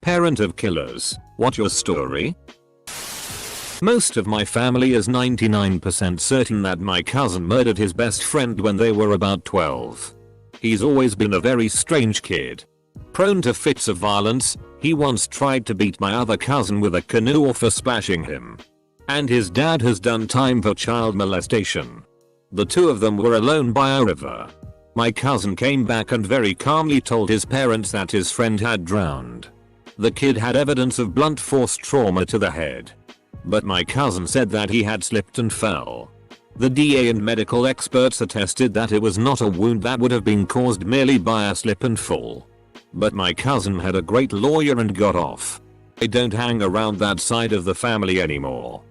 Parent of killers, what's your story? Most of my family is 99% certain that my cousin murdered his best friend when they were about 12. He's always been a very strange kid. Prone to fits of violence, he once tried to beat my other cousin with a canoe for splashing him. And his dad has done time for child molestation. The two of them were alone by a river. My cousin came back and very calmly told his parents that his friend had drowned. The kid had evidence of blunt force trauma to the head. But my cousin said that he had slipped and fell. The DA and medical experts attested that it was not a wound that would have been caused merely by a slip and fall. But my cousin had a great lawyer and got off. I don't hang around that side of the family anymore.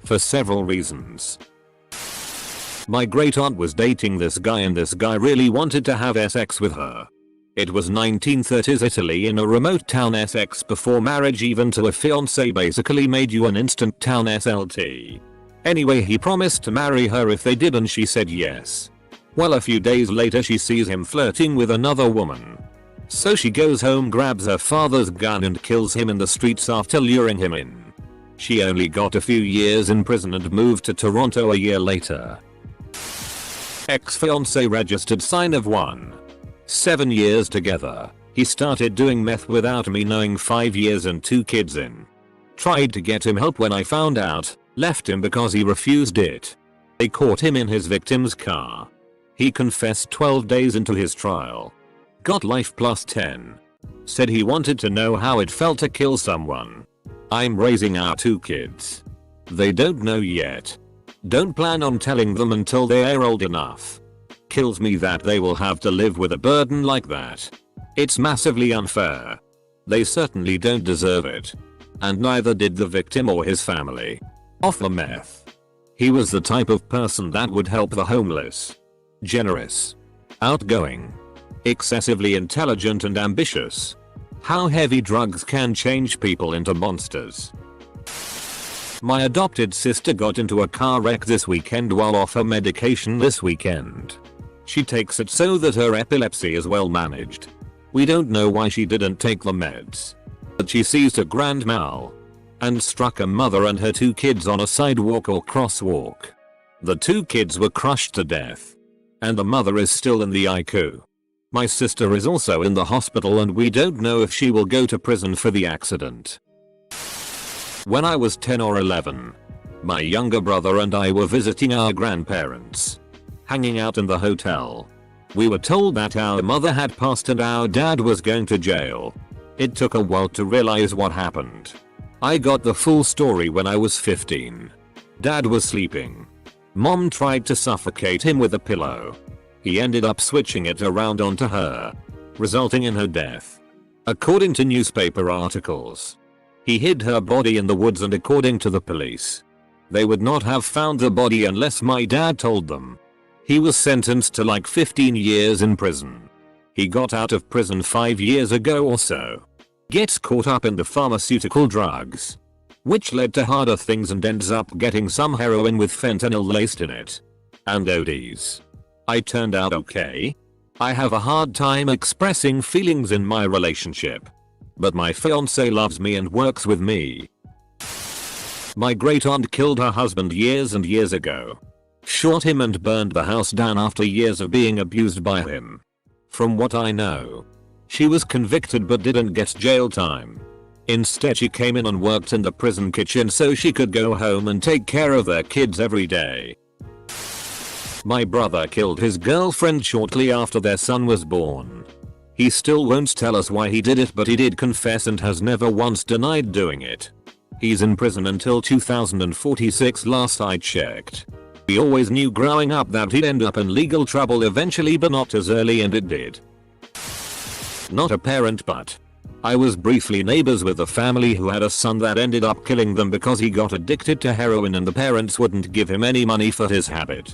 For several reasons. My great aunt was dating this guy and this guy really wanted to have sex with her. It was 1930s Italy in a remote town Essex before marriage even to a fiancé basically made you an instant town SLT. Anyway, he promised to marry her if they did and she said yes. Well, a few days later she sees him flirting with another woman. So she goes home, grabs her father's gun and kills him in the streets after luring him in. She only got a few years in prison and moved to Toronto a year later. Ex-fiancé registered sign of 1. 7 years together. He started doing meth without me knowing 5 years and 2 kids in. Tried to get him help when I found out, left him because he refused it. They caught him in his victim's car. He confessed 12 days into his trial. Got life plus 10. Said he wanted to know how it felt to kill someone. I'm raising our 2 kids. They don't know yet. Don't plan on telling them until they are old enough. Kills me that they will have to live with a burden like that. It's massively unfair. They certainly don't deserve it. And neither did the victim or his family. Off the meth. He was the type of person that would help the homeless. Generous. Outgoing. Excessively intelligent and ambitious. How heavy drugs can change people into monsters. My adopted sister got into a car wreck this weekend while off her medication this weekend. She takes it so that her epilepsy is well managed. We don't know why she didn't take the meds. But she seized a grand mal. And struck a mother and her 2 kids on a sidewalk or crosswalk. The 2 kids were crushed to death. And the mother is still in the ICU. My sister is also in the hospital and we don't know if she will go to prison for the accident. When I was 10 or 11, my younger brother and I were visiting our grandparents. Hanging out in the hotel. We were told that our mother had passed and our dad was going to jail. It took a while to realize what happened. I got the full story when I was 15. Dad was sleeping. Mom tried to suffocate him with a pillow. He ended up switching it around onto her, resulting in her death. According to newspaper articles. He hid her body in the woods and according to the police, they would not have found the body unless my dad told them. He was sentenced to like 15 years in prison. He got out of prison 5 years ago or so. Gets caught up in the pharmaceutical drugs. Which led to harder things and ends up getting some heroin with fentanyl laced in it. And ODs. I turned out okay. I have a hard time expressing feelings in my relationship. But my fiancé loves me and works with me. My great aunt killed her husband years and years ago. Shot him and burned the house down after years of being abused by him. From what I know, she was convicted but didn't get jail time. Instead she came in and worked in the prison kitchen so she could go home and take care of their kids every day. My brother killed his girlfriend shortly after their son was born. He still won't tell us why he did it, but he did confess and has never once denied doing it. He's in prison until 2046 last I checked. We always knew growing up that he'd end up in legal trouble eventually, but not as early, and it did. Not a parent, but I was briefly neighbors with a family who had a son that ended up killing them because he got addicted to heroin and the parents wouldn't give him any money for his habit.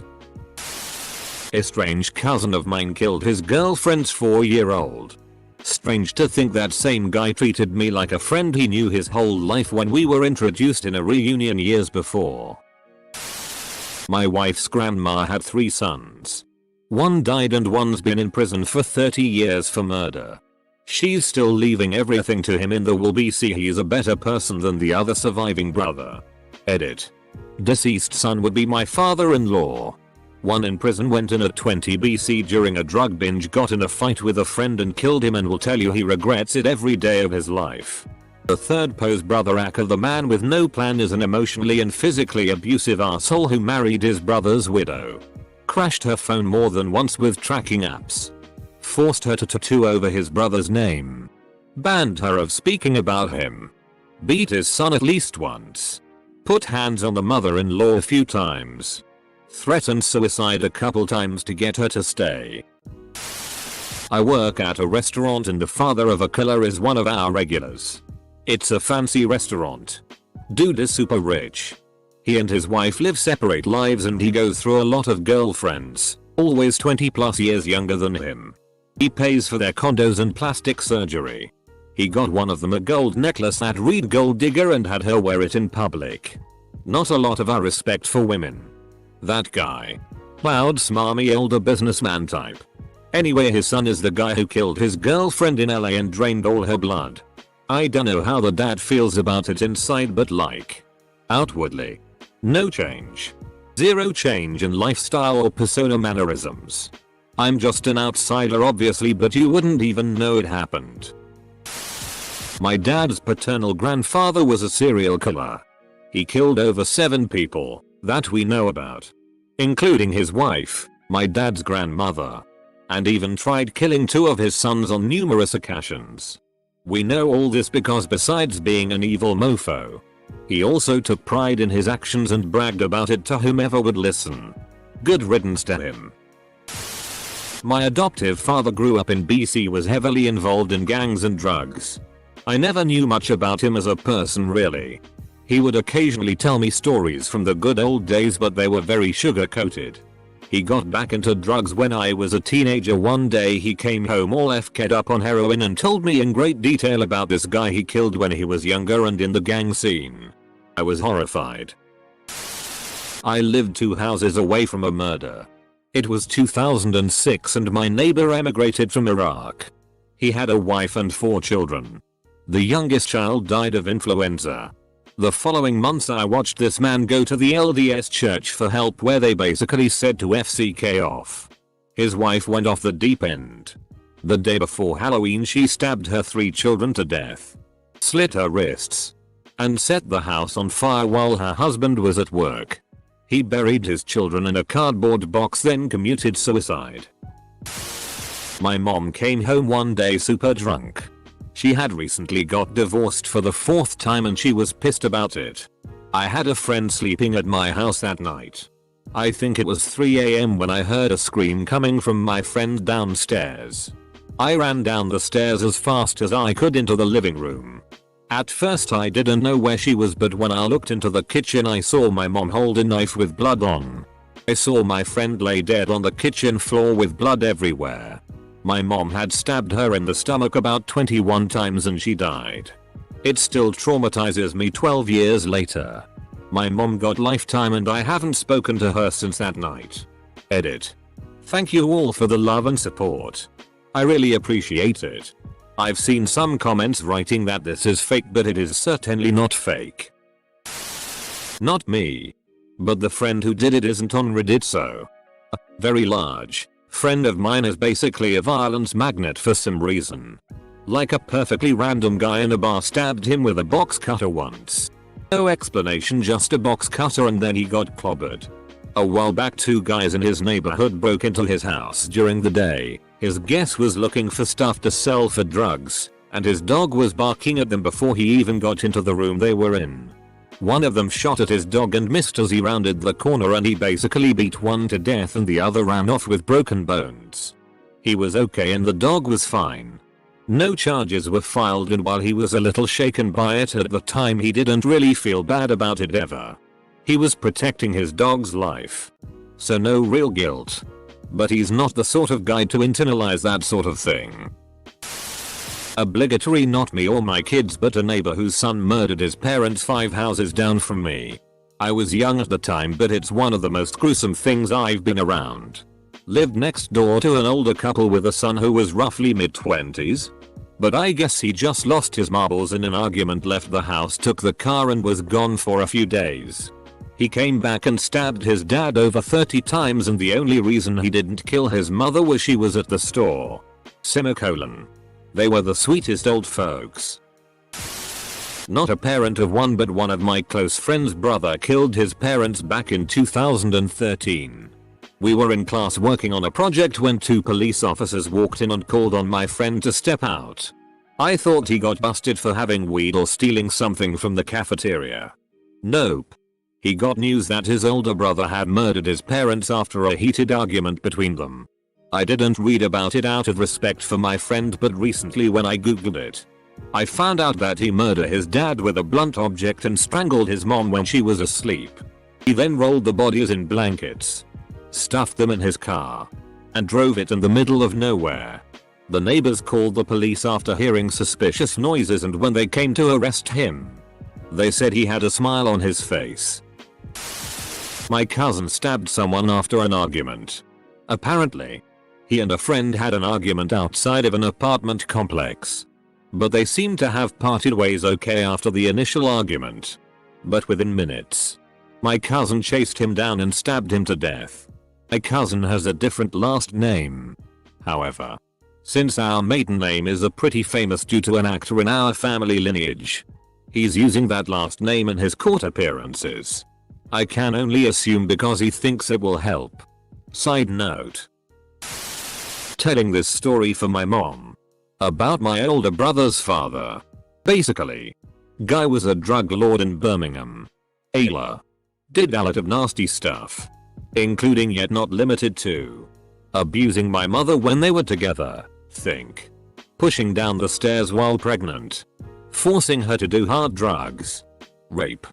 A strange cousin of mine killed his girlfriend's 4-year-old. Strange to think that same guy treated me like a friend he knew his whole life when we were introduced in a reunion years before. My wife's grandma had 3 sons. One died and one's been in prison for 30 years for murder. She's still leaving everything to him in the will. BC he's a better person than the other surviving brother. Edit. Deceased son would be my father-in-law. One in prison went in at 20 BC during a drug binge, got in a fight with a friend and killed him, and will tell you he regrets it every day of his life. The third pose brother Aka, the man with no plan, is an emotionally and physically abusive asshole who married his brother's widow. Crashed her phone more than once with tracking apps. Forced her to tattoo over his brother's name. Banned her of speaking about him. Beat his son at least once. Put hands on the mother-in-law a few times. Threatened suicide a couple times to get her to stay. I work at a restaurant and the father of a killer is one of our regulars. It's a fancy restaurant. Dude is super rich. He and his wife live separate lives and he goes through a lot of girlfriends, always 20 plus years younger than him. He pays for their condos and plastic surgery. He got one of them a gold necklace at Reed Gold Digger and had her wear it in public. Not a lot of our respect for women. That guy. Loud, smarmy older businessman type. Anyway, his son is the guy who killed his girlfriend in LA and drained all her blood. I dunno how the dad feels about it inside, but like, outwardly, no change. Zero change in lifestyle or persona mannerisms. I'm just an outsider obviously, but you wouldn't even know it happened. My dad's paternal grandfather was a serial killer. He killed over 7 people that we know about, including his wife, my dad's grandmother, and even tried killing 2 of his sons on numerous occasions. We know all this because besides being an evil mofo, he also took pride in his actions and bragged about it to whomever would listen. Good riddance to him. My adoptive father grew up in BC, was heavily involved in gangs and drugs. I never knew much about him as a person really. He would occasionally tell me stories from the good old days, but they were very sugar coated. He got back into drugs when I was a teenager. One day he came home all FK'd up on heroin and told me in great detail about this guy he killed when he was younger and in the gang scene. I was horrified. I lived 2 houses away from a murder. It was 2006 and my neighbor emigrated from Iraq. He had a wife and 4 children. The youngest child died of influenza. The following months I watched this man go to the LDS church for help, where they basically said to FCK off. His wife went off the deep end. The day before Halloween she stabbed her 3 children to death, slit her wrists, and set the house on fire while her husband was at work. He buried his children in a cardboard box, then committed suicide. My mom came home one day super drunk. She had recently got divorced for the 4th time and she was pissed about it. I had a friend sleeping at my house that night. I think it was 3 AM when I heard a scream coming from my friend downstairs. I ran down the stairs as fast as I could into the living room. At first I didn't know where she was, but when I looked into the kitchen I saw my mom hold a knife with blood on. I saw my friend lay dead on the kitchen floor with blood everywhere. My mom had stabbed her in the stomach about 21 times and she died. It still traumatizes me 12 years later. My mom got lifetime and I haven't spoken to her since that night. Edit. Thank you all for the love and support. I really appreciate it. I've seen some comments writing that this is fake, but it is certainly not fake. Not me. But the friend who did it isn't on Reddit, so. A very large friend of mine is basically a violence magnet for some reason. Like a perfectly random guy in a bar stabbed him with a box cutter once. No explanation, just a box cutter, and then he got clobbered. A while back 2 guys in his neighborhood broke into his house during the day. His guest was looking for stuff to sell for drugs, and his dog was barking at them before he even got into the room they were in. One of them shot at his dog and missed as he rounded the corner, and he basically beat one to death and the other ran off with broken bones. He was okay and the dog was fine. No charges were filed, and while he was a little shaken by it at the time, he didn't really feel bad about it ever. He was protecting his dog's life. So no real guilt. But he's not the sort of guy to internalize that sort of thing. Obligatory, not me or my kids, but a neighbor whose son murdered his parents 5 houses down from me. I was young at the time, but it's one of the most gruesome things I've been around. Lived next door to an older couple with a son who was roughly mid-20s. But I guess he just lost his marbles in an argument, left the house, took the car and was gone for a few days. He came back and stabbed his dad over 30 times, and the only reason he didn't kill his mother was she was at the store. Semicolon. They were the sweetest old folks. Not a parent of one, but one of my close friend's brother killed his parents back in 2013. We were in class working on a project when 2 police officers walked in and called on my friend to step out. I thought he got busted for having weed or stealing something from the cafeteria. Nope. He got news that his older brother had murdered his parents after a heated argument between them. I didn't read about it out of respect for my friend, but recently when I googled it, I found out that he murdered his dad with a blunt object and strangled his mom when she was asleep. He then rolled the bodies in blankets, stuffed them in his car, and drove it in the middle of nowhere. The neighbors called the police after hearing suspicious noises, and when they came to arrest him, they said he had a smile on his face. My cousin stabbed someone after an argument. Apparently, he and a friend had an argument outside of an apartment complex, but they seemed to have parted ways okay after the initial argument. But within minutes, my cousin chased him down and stabbed him to death. My cousin has a different last name, however, since our maiden name is a pretty famous due to an actor in our family lineage. He's using that last name in his court appearances. I can only assume because he thinks it will help. Side note. Telling this story for my mom. About my older brother's father. Basically, guy was a drug lord in Birmingham. Ayla. Did a lot of nasty stuff, including yet not limited to abusing my mother when they were together, think pushing down the stairs while pregnant, forcing her to do hard drugs, rape,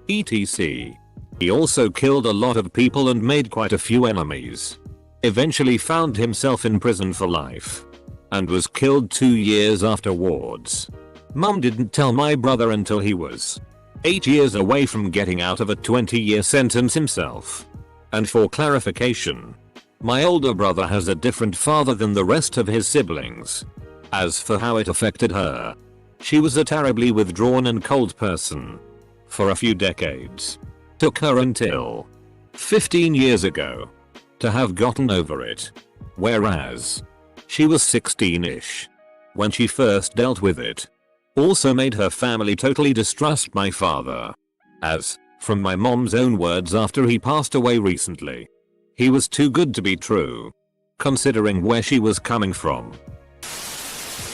etc. He also killed a lot of people and made quite a few enemies. Eventually found himself in prison for life, and was killed 2 years afterwards. Mum didn't tell my brother until he was 8 years away from getting out of a 20-year sentence himself. And for clarification, my older brother has a different father than the rest of his siblings. As for how it affected her, she was a terribly withdrawn and cold person for a few decades. Took her until 15 years ago to have gotten over it. Whereas she was 16-ish when she first dealt with it. Also made her family totally distrust my father. As, from my mom's own words after he passed away recently, he was too good to be true, considering where she was coming from.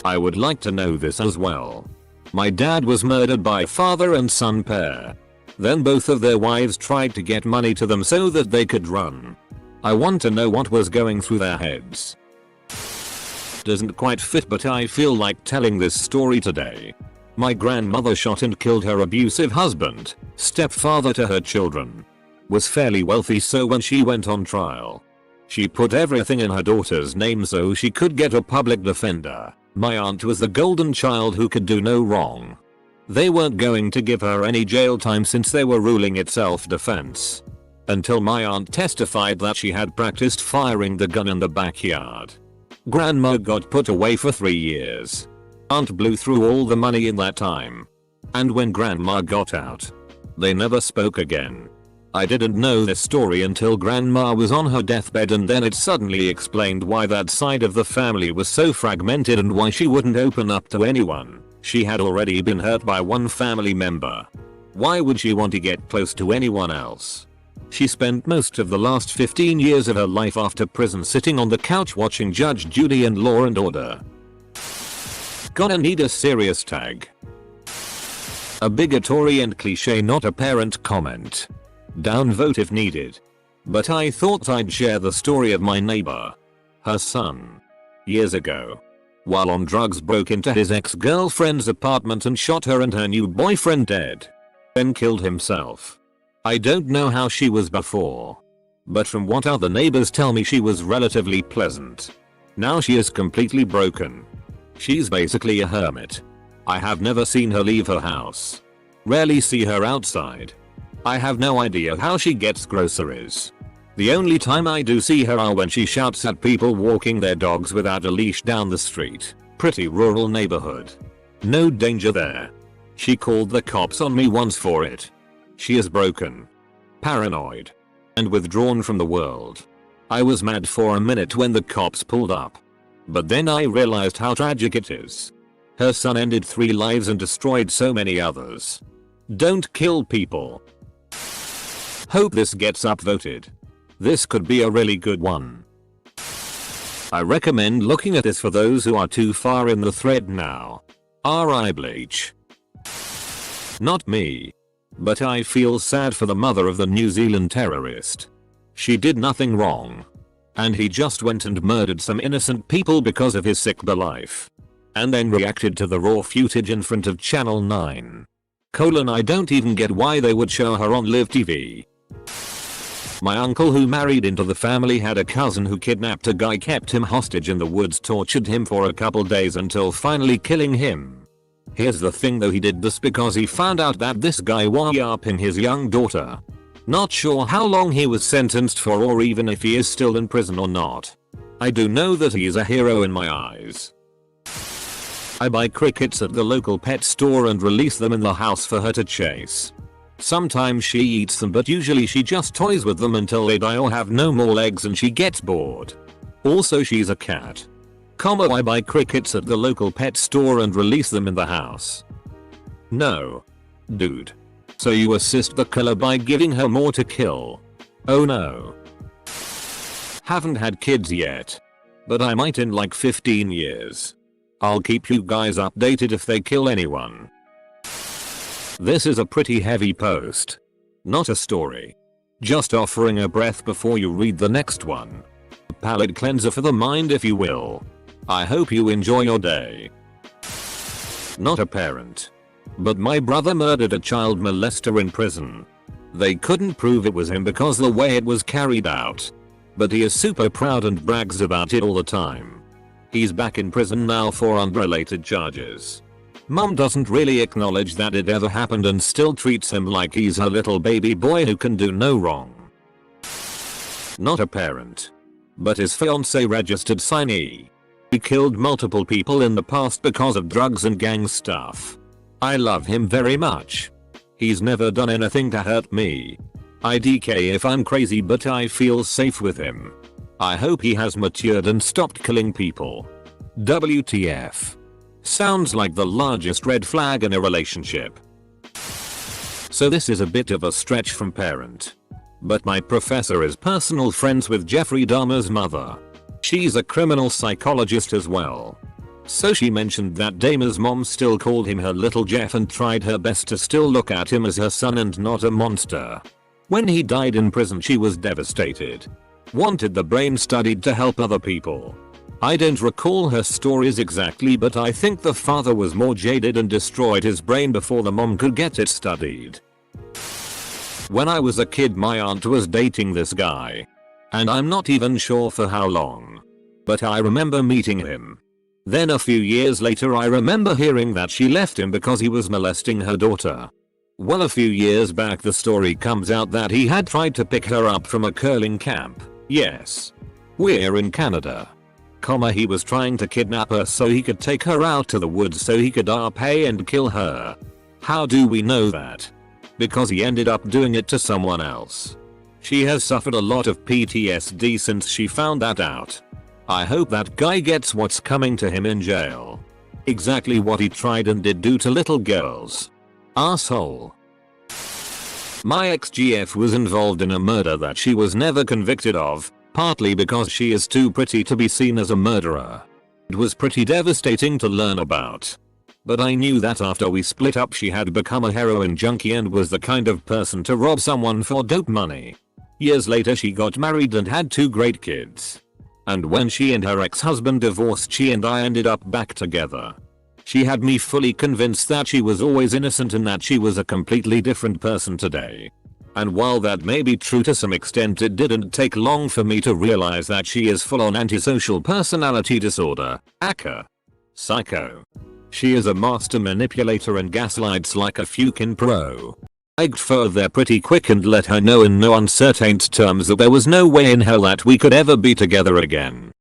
I would like to know this as well. My dad was murdered by father and son pair. Then both of their wives tried to get money to them so that they could run. I want to know what was going through their heads. Doesn't quite fit, but I feel like telling this story today. My grandmother shot and killed her abusive husband, stepfather to her children. Was fairly wealthy, so when she went on trial, she put everything in her daughter's name so she could get a public defender. My aunt was the golden child who could do no wrong. They weren't going to give her any jail time since they were ruling it self-defense. Until my aunt testified that she had practiced firing the gun in the backyard. Grandma got put away for 3 years. Aunt blew through all the money in that time. And when grandma got out, they never spoke again. I didn't know this story until grandma was on her deathbed, and then it suddenly explained why that side of the family was so fragmented and why she wouldn't open up to anyone. She had already been hurt by one family member. Why would she want to get close to anyone else? She spent most of the last 15 years of her life after prison sitting on the couch watching Judge Judy and Law and Order. Gonna need a serious tag. Obligatory and cliche, not apparent comment. Downvote if needed. But I thought I'd share the story of my neighbor. Her son, years ago, while on drugs, broke into his ex-girlfriend's apartment and shot her and her new boyfriend dead. Then killed himself. I don't know how she was before, but from what other neighbors tell me, she was relatively pleasant. Now she is completely broken. She's basically a hermit. I have never seen her leave her house. Rarely see her outside. I have no idea how she gets groceries. The only time I do see her are when she shouts at people walking their dogs without a leash down the street. Pretty rural neighborhood. No danger there. She called the cops on me once for it. She is broken, paranoid, and withdrawn from the world. I was mad for a minute when the cops pulled up. But then I realized how tragic it is. Her son ended 3 lives and destroyed so many others. Don't kill people. Hope this gets upvoted. This could be a really good one. I recommend looking at this for those who are too far in the thread now. R.I. Bleach. Not me. But I feel sad for the mother of the New Zealand terrorist. She did nothing wrong. And he just went and murdered some innocent people because of his sick belief. And then reacted to the raw footage in front of Channel 9. I don't even get why they would show her on Live TV. My uncle who married into the family had a cousin who kidnapped a guy, kept him hostage in the woods, tortured him for a couple days until finally killing him. Here's the thing though, he did this because he found out that this guy was upping his young daughter. Not sure how long he was sentenced for or even if he is still in prison or not. I do know that he is a hero in my eyes. I buy crickets at the local pet store and release them in the house for her to chase. Sometimes she eats them, but usually she just toys with them until they die or have no more legs and she gets bored. Also, she's a cat. I buy crickets at the local pet store and release them in the house. No. Dude. So you assist the killer by giving her more to kill. Oh no. Haven't had kids yet. But I might in like 15 years. I'll keep you guys updated if they kill anyone. This is a pretty heavy post. Not a story. Just offering a breath before you read the next one. Palate cleanser for the mind, if you will. I hope you enjoy your day. Not a parent. But my brother murdered a child molester in prison. They couldn't prove it was him because the way it was carried out. But he is super proud and brags about it all the time. He's back in prison now for unrelated charges. Mum doesn't really acknowledge that it ever happened and still treats him like he's her little baby boy who can do no wrong. Not a parent. But his fiancée registered signee. He killed multiple people in the past because of drugs and gang stuff. I love him very much. He's never done anything to hurt me. IDK if I'm crazy, but I feel safe with him. I hope he has matured and stopped killing people. WTF. Sounds like the largest red flag in a relationship. So this is a bit of a stretch from parent. But my professor is personal friends with Jeffrey Dahmer's mother. She's a criminal psychologist as well. So she mentioned that Dahmer's mom still called him her little Jeff and tried her best to still look at him as her son and not a monster. When he died in prison, she was devastated. Wanted the brain studied to help other people. I don't recall her stories exactly, but I think the father was more jaded and destroyed his brain before the mom could get it studied. When I was a kid, my aunt was dating this guy. And I'm not even sure for how long. But I remember meeting him. Then a few years later I remember hearing that she left him because he was molesting her daughter. Well, a few years back the story comes out that he had tried to pick her up from a curling camp. Yes. We're in Canada. He was trying to kidnap her so he could take her out to the woods so he could pay and kill her. How do we know that? Because he ended up doing it to someone else. She has suffered a lot of PTSD since she found that out. I hope that guy gets what's coming to him in jail. Exactly what he tried and did do to little girls. Asshole. My ex-GF was involved in a murder that she was never convicted of, partly because she is too pretty to be seen as a murderer. It was pretty devastating to learn about. But I knew that after we split up she had become a heroin junkie and was the kind of person to rob someone for dope money. Years later she got married and had 2 great kids. And when she and her ex-husband divorced, she and I ended up back together. She had me fully convinced that she was always innocent and that she was a completely different person today. And while that may be true to some extent, it didn't take long for me to realize that she is full-on antisocial personality disorder, aka psycho. She is a master manipulator and gaslights like a fucking pro. I got further pretty quick and let her know in no uncertain terms that there was no way in hell that we could ever be together again.